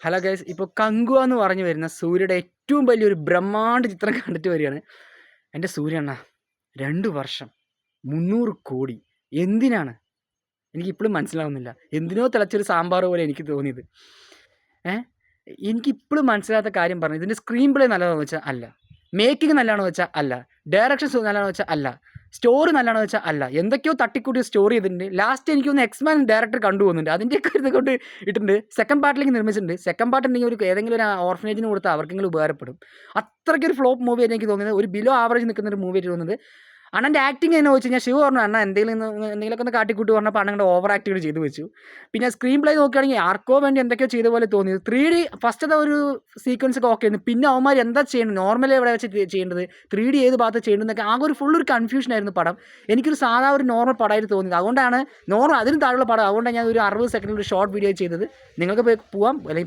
Hello guys, ഇപ്പോൾ കങ്കുവ എന്ന് പറഞ്ഞു വരുന്ന സൂര്യയുടെ ഏറ്റവും വലിയൊരു ബ്രഹ്മാണ്ഡ ചിത്രം കണ്ടിട്ട് വരികയാണ്. എൻ്റെ സൂര്യണ്ണ 2 വർഷം 300 കോടി എന്തിനാണ്? എനിക്കിപ്പോഴും മനസ്സിലാവുന്നില്ല. എന്തിനോ തിളച്ചൊരു സാമ്പാർ പോലെ എനിക്ക് തോന്നിയത്. എനിക്കിപ്പോഴും മനസ്സിലാകാത്ത കാര്യം പറഞ്ഞു, ഇതിൻ്റെ സ്ക്രീൻ പ്ലേ നല്ലതാണെന്ന് വെച്ചാൽ അല്ല, മേക്കിംഗ് നല്ലതാണെന്ന് വെച്ചാൽ അല്ല, ഡയറക്ഷൻ നല്ലതാണെന്ന് വെച്ചാൽ അല്ല, സ്റ്റോറി നല്ലതാണെന്ന് വെച്ചാൽ അല്ല, എന്തൊക്കെയോ തട്ടിക്കൂട്ടി സ്റ്റോറി ചെയ്തിട്ടുണ്ട്. ലാസ്റ്റ് എനിക്കൊന്ന് എക്സ്മാൻ ഡയറക്ടർ കണ്ടുപോകുന്നുണ്ട്, അതിൻ്റെയൊക്കെ ഇത് കൊണ്ട് ഇട്ടിട്ടുണ്ട്. സെക്കൻഡ് പാർട്ടിലേക്ക് നിർമ്മിച്ചിട്ടുണ്ട്. സെക്കൻഡ് പാർട്ട് ഉണ്ടെങ്കിൽ ഏതെങ്കിലും ഒരു ഓർഫനേജിന് കൊടുത്താൽ അവർക്കെങ്കിലും ഉപകാരപ്പെടും. അത്രയ്ക്കൊരു ഫ്ലോപ്പ് മൂവി ആയിട്ട് എനിക്ക് തോന്നുന്നത്, ഒരു ബിലോ ആവറേജ് നിൽക്കുന്ന ഒരു മൂവി ആയിട്ട് തോന്നുന്നത്. അണ്ണൻ്റെ ആക്ടിങ് എന്ന് വെച്ച് കഴിഞ്ഞാൽ ശിവ പറഞ്ഞു, അണ്ണ എന്തെങ്കിലുമൊക്കെ ഒന്ന് കാട്ടിക്കൂട്ടി പറഞ്ഞപ്പോൾ അണ്ണൻ്റെ ഓവർ ആക്ടിങ് ചെയ്തു വെച്ചു. പിന്നെ സ്ക്രീൻ പ്ലേ നോക്കുകയാണെങ്കിൽ ആർക്കോ വേണ്ടി എന്തൊക്കെയോ ചെയ്ത പോലെ തോന്നിയത്. 3D ഫസ്റ്റത്തെ ഒരു സീക്വൻസ് ഒക്കെ ഓക്കെ ആയിരുന്നു. പിന്നെ അവന്മാർ എന്താ ചെയ്യുന്നത്, നോർമലി എവിടെ വെച്ച് ചെയ്യേണ്ടത്, 3D ഏത് ഭാഗത്ത് ചെയ്യേണ്ടതെന്നൊക്കെ ആകെ ഒരു ഫുള്ളൊരു കൺഫ്യൂഷൻ ആയിരുന്നു പടം. എനിക്കൊരു സാധാ ഒരു നോർമൽ പടമായിട്ട് തോന്നിയത്. അതുകൊണ്ടാണ് അതിന് താഴെയുള്ള പടം. അതുകൊണ്ടാണ് ഞാൻ ഒരു 60 സെക്കൻഡിൽ ഒരു ഷോർട്ട് വീഡിയോ ചെയ്തത്. നിങ്ങൾക്ക് പോയി പോവാം, അല്ലെങ്കിൽ